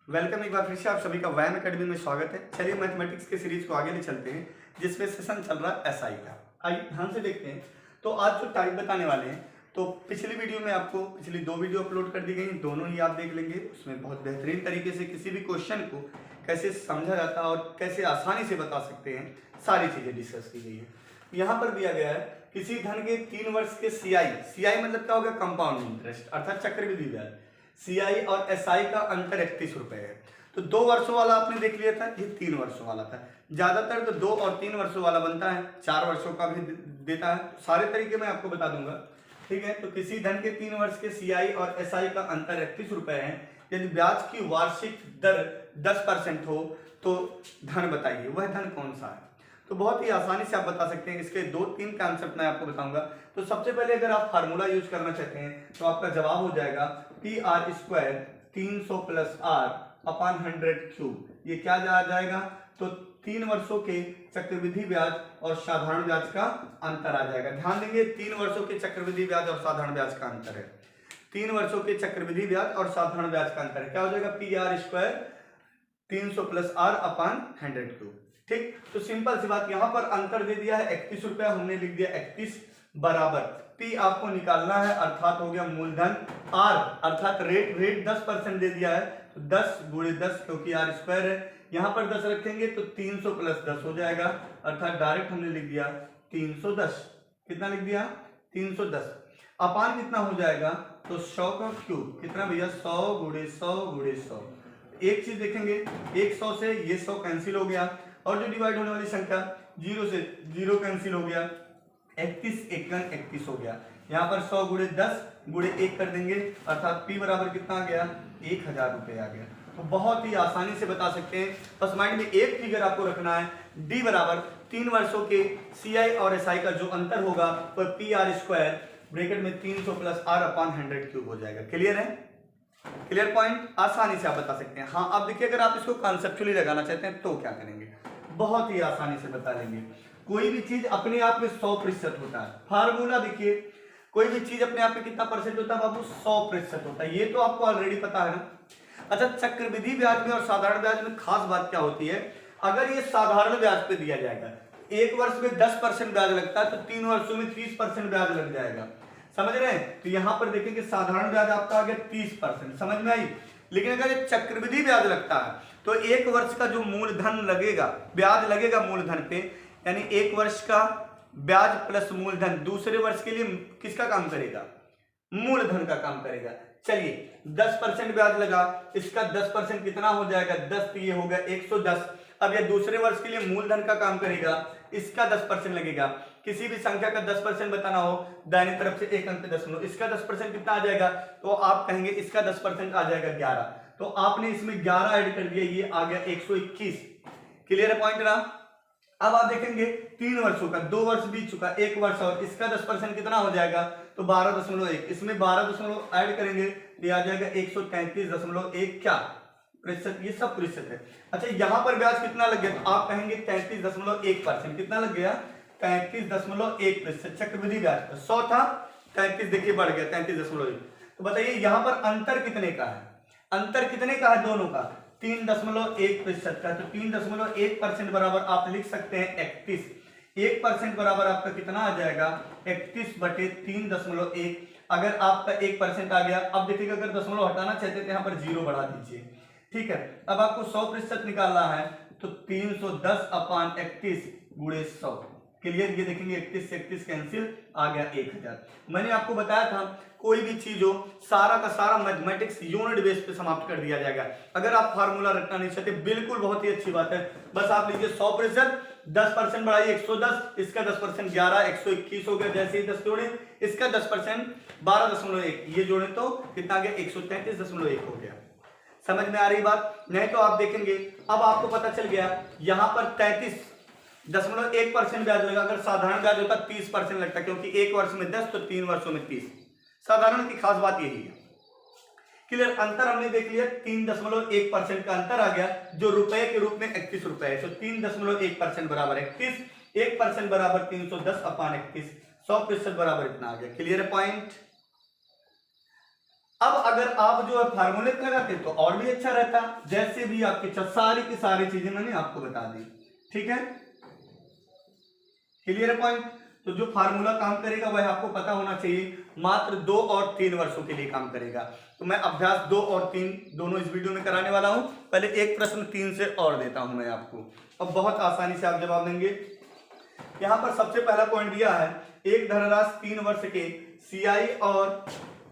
Welcome एक बार फिर से आप सभी का वैन अकेडमी में स्वागत है। चलिए मैथमेटिक्स के सीरीज को आगे ले चलते हैं, जिसमें सेशन चल रहा है एसआई का। आइए ध्यान से देखते हैं। तो आज जो टाइप बताने वाले हैं, तो पिछली वीडियो में आपको पिछली 2 वीडियो अपलोड कर दी गई हैं, दोनों ही आप देख लेंगे। उसमें बहुत बेहतरीन तरीके से किसी भी क्वेश्चन को कैसे समझा जाता है और कैसे आसानी से बता सकते हैं, सारी चीजें डिस्कस की गई है। यहाँ पर दिया गया है किसी धन के 3 वर्ष के सीआई मतलब क्या होगा, कंपाउंड इंटरेस्ट अर्थात चक्रवृद्धि ब्याज। सीआई और एसआई का अंतर 31 रुपए है। तो 2 वर्षों वाला आपने देख लिया था, ये 3 वर्षों वाला था। ज्यादातर तो 2 और 3 वर्षों वाला बनता है, 4 वर्षों का भी देता है। सारे तरीके मैं आपको बता दूंगा, ठीक है। तो किसी धन के 3 वर्ष के सीआई और एसआई का अंतर 31 रुपए है। यदि ब्याज की वार्षिक दर 10% हो तो धन बताइए, वह धन कौन सा है। तो बहुत ही आसानी से आप बता सकते हैं। इसके 2-3 कॉन्सेप्ट मैं आपको बताऊंगा। तो सबसे पहले अगर आप फार्मूला यूज करना चाहते हैं तो आपका जवाब हो जाएगा P R square 300 plus R upon 100 cube. ये क्या जाएगा, तो 3 वर्षों के चक्रवृद्धि ब्याज और साधारण ब्याज का अंतर आ जाएगा। ध्यान देंगे, 3 वर्षों के चक्रवृद्धि ब्याज और साधारण ब्याज का अंतर है। 3 वर्षों के चक्रवृद्धि ब्याज और साधारण ब्याज का अंतर है, क्या हो जाएगा, P R square 300 plus R upon 100 cube. ठीक, तो सिंपल सी बात, यहां पर अंतर दे दिया है 31 रुपया, हमने लिख दिया 31 बराबर पी आपको निकालना है, अर्थात हो गया मूलधन, आर अर्थात रेट 10% दे दिया है, तो 10 गुणे 10 क्योंकि आर स्क्वायर है। यहां पर 10 रखेंगे तो 300 प्लस 10 हो जाएगा, अर्थात डायरेक्ट हमने लिख दिया 310। कितना लिख दिया, 310। अपान कितना हो जाएगा, तो 100 का क्यूब, कितना भैया, 100 गुणे 100 गुणे 100। एक चीज देखेंगे, 100 से ये 100 कैंसिल हो गया, और जो डिवाइड होने वाली संख्या 0 से 0 कैंसिल हो गया, 31 एकन 31 हो गया। यहाँ पर 100 गुणे 10 गुणे 1 कर देंगे, अर्थात P बराबर कितना आ गया, 1000 रुपए आ गया। तो बहुत ही आसानी से बता सकते हैं। बस माइंड में एक फिगर आपको रखना है, D बराबर 3 वर्षों के CI और SI का जो अंतर होगा वह पी आर स्क्वायर ब्रैकेट में 300 प्लस आर अपॉन 100 क्यूब हो जाएगा। क्लियर है, क्लियर पॉइंट, आसानी से आप बता सकते हैं। हाँ, अब देखिए, अगर आप इसको कॉन्सेप्चुअली लगाना चाहते हैं तो क्या करेंगे, बहुत ही आसानी से बता लेंगे। कोई भी चीज अपने आप में 100% होता है। फार्मूला देखिए, कोई भी चीज अपने आप में कितना परसेंट होता है बाबू, 100% होता है। ये तो आपको ऑलरेडी पता है ना। अच्छा, चक्रवृद्धि ब्याज में और साधारण ब्याज में खास बात क्या होती है, अगर ये साधारण ब्याज पे दिया जाएगा, 1 वर्ष में 10% ब्याज लगता है, तो 3 वर्षों में 30% ब्याज लग जाएगा। समझ रहे हैं, तो यहां पर देखेंगे साधारण ब्याज आपका आ गया 30%, समझ में आई। लेकिन अगर ये चक्रवृद्धि ब्याज लगता है तो 1 वर्ष का जो मूलधन लगेगा, ब्याज लगेगा मूलधन पे, यानी 1 वर्ष का ब्याज प्लस मूलधन दूसरे वर्ष के लिए किसका काम करेगा, मूलधन का काम करेगा। चलिए 10% ब्याज लगा, इसका 10% कितना हो जाएगा, 10, तो ये हो गया 110। अब ये दूसरे वर्ष के लिए मूलधन का काम करेगा, इसका 10% लगेगा। किसी भी संख्या का 10% बताना हो, दाहिनी तरफ से एक अंक दशमलव, इसका 10% कितना आ जाएगा, तो आप कहेंगे इसका 10% आ जाएगा 11, तो आपने इसमें 11 ऐड कर दिया, ये आ गया 121। क्लियर है पॉइंट ना। अब आप देखेंगे 3 वर्षों का, 2 वर्ष बीत चुका, 1 वर्ष और इसका 10% कितना हो जाएगा, तो 12.1, इसमें 12 दशमलव ऐड करेंगे, ये आ जाएगा 133.1 क्या प्रतिशत, ये सब प्रतिशत है। अच्छा, यहां पर ब्याज कितना लग गया, तो आप कहेंगे 33.1%, कितना लग गया, 33.1%। चक्रवृद्धि ब्याज 100 था, 33 देखिए बढ़ गया 33.1। तो बताइए यहां पर अंतर कितने का है, अंतर कितने का है दोनों का, 3.1% का। तो 3.1% बराबर आप लिख सकते हैं 31। 1% बराबर आपका कितना आ जाएगा, 31/3.1। अगर आपका 1% आ गया, अब देखिएगा अगर दशमलव हटाना चाहते थे यहाँ पर 0 बढ़ा दीजिए, ठीक है। अब आपको 100% निकालना है, तो 310 अपॉन 31 गुणे 100। क्लियर, ये देखेंगे 31 से 31 कैंसिल, आ गया 1000। मैंने आपको बताया था कोई भी चीज हो, सारा का सारा मैथमेटिक्स यूनिट बेस पे समाप्त कर दिया जाएगा। अगर आप फार्मूला रखना नहीं चाहते, बिल्कुल बहुत ही अच्छी बात है, बस आप लीजिए 100%, 10% बढ़ाइए 110, इसका 10% 11, 121 हो गया। जैसे ही 10 जोड़े, इसका 10% 12.1, ये जोड़े तो कितना आ गया, 133.1 हो गया। समझ में आ रही बात, नहीं तो आप देखेंगे, अब आपको पता चल गया यहां पर 33.1% ब्याज लगा। अगर साधारण ब्याज होता 30% लगता, क्योंकि 1 वर्ष में 10 तो 3 वर्षों में 30। साधारण की खास बात यही है। क्लियर, अंतर हमने देख लिया, 3.1% का अंतर आ गया, जो रुपए के रूप में 31 रुपए है। तो 3.1% बराबर 31, 1% बराबर 310 अपॉन 31, 100% बराबर इतना आ गया। क्लियर है पॉइंट। अब अगर आप जो है फार्मूले लगाते तो और भी अच्छा रहता, जैसे भी आपकी सारी की सारी चीजें मैंने आपको बता दी। ठीक है, क्लियर है पॉइंट। तो जो फार्मूला काम करेगा वह आपको पता होना चाहिए, मात्र 2 और 3 वर्षों के लिए काम करेगा। तो मैं अभ्यास 2 और 3 दोनों इस वीडियो में कराने वाला हूं। पहले एक प्रश्न 3 से और देता हूं मैं आपको, अब बहुत आसानी से आप जवाब देंगे। यहां पर सबसे पहला पॉइंट दिया है, एक धनराशि 3 वर्ष के सीआई और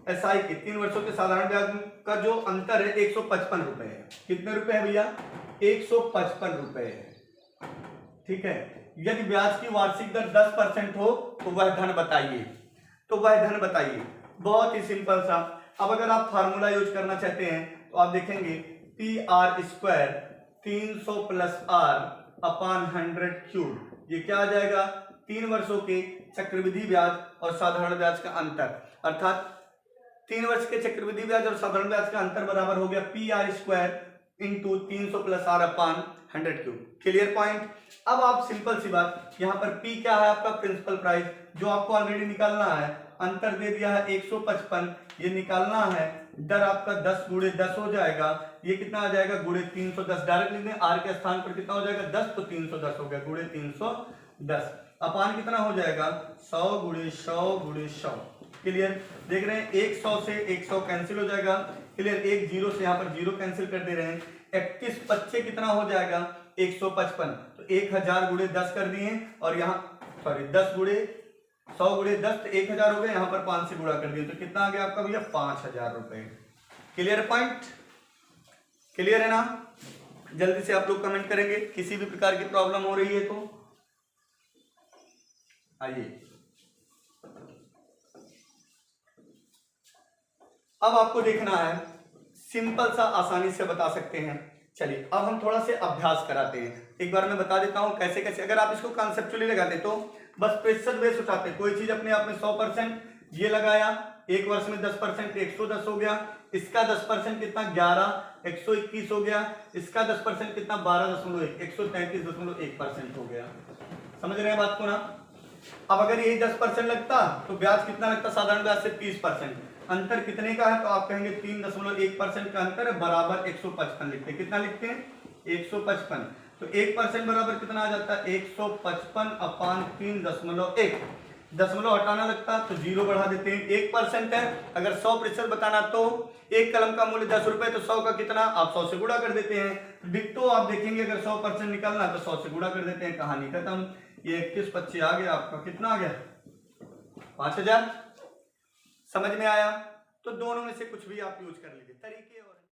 एसआई के 3 वर्षों के साधारण ब्याज का जो अंतर है 155 रुपए है। कितने रुपए है भैया? 155 रुपए है। ठीक है, यदि ब्याज की वार्षिक दर 10% हो तो वह धन बताइए। तो वह धन बताइए, बहुत ही सिंपल सा। अब अगर आप फार्मूला यूज करना चाहते हैं तो आप देखेंगे P R square 300 plus R upon 100 cube, ये क्या आ जाएगा? 3 वर्षों के चक्रवृद्धि ब्याज और साधारण ब्याज का अंतर, अर्थात 3 वर्ष के चक्रवृद्धि ब्याज और साधारण ब्याज का अंतर बराबर हो गया P R square into 300 plus R upon 100 cube. Clear point. अब आप सिंपल सी बात, यहाँ पर P क्या है? आपका प्रिंसिपल प्राइस, जो आपको ऑलरेडी निकालना है। अंतर दे दिया है 155, ये निकालना है। दर आपका 10 गुणे 10 हो जाएगा, ये कितना आ जाएगा? गुणे 310। डायरेक्ट लिख दें, आर के स्थान पर कितना हो जाएगा? 10, तो 310 हो गया, गुणे 310 अपान कितना हो जाएगा? 100 गुणे 100 गुणे 100। क्लियर, देख रहे हैं 100 से 100 कैंसिल हो जाएगा। क्लियर, एक जीरो से यहाँ पर जीरो कैंसिल कर दे रहे हैं। 31 25 कितना हो जाएगा? 155। तो 1000 गुणे 10 कर दिए, और यहाँ सॉरी 10 गुणे 100 गुणे 10 तो 1000 हो गए, यहाँ पर 5 से गुणा कर दिए, तो कितना आ गया आपका भैया? 5000 रुपए। क्लियर पॉइंट, क्लियर है ना? जल्दी से आप लोग कमेंट करेंगे, किसी भी प्रकार की प्रॉब्लम हो रही है तो आइए। अब आपको देखना है, सिंपल सा आसानी से बता सकते हैं। चलिए अब हम थोड़ा से अभ्यास कराते हैं। एक बार मैं बता देता हूं कैसे कैसे। अगर आप इसको कॉन्सेप्चुअली लगाते तो बस प्रेशर बेस उठाते, कोई चीज अपने आप में 100%, ये लगाया, एक वर्ष में 10% 110 हो गया, इसका 10% कितना? 11 121 हो गया, इसका 10% कितना? 12.1 133.1% हो गया। समझ रहे हैं बात को ना? अब अगर यही 10% लगता तो ब्याज कितना लगता? साधारण ब्याज से 30%। अंतर कितने का है? तो आप कहेंगे 3.1% का अंतर है, बराबर 155 लिखते हैं। कितना लिखते हैं? 155। तो 1% बराबर कितना आ जाता है? 155 अपान 3.1। दशमलव हटाना लगता तो जीरो बढ़ा देते हैं। 1% है, अगर 100% बताना तो एक कलम का मूल्य 10 रुपए, तो 100 का कितना? आप 100 से गुणा कर देते हैं। डिट्टो आप देखेंगे, अगर 100% निकालना तो 100 से गुणा कर देते हैं, कहानी खत्म। ये 21 25 आ गया आपका, कितना आ गया? 5000। समझ में आया? तो दोनों में से कुछ भी आप यूज कर लीजिए तरीके।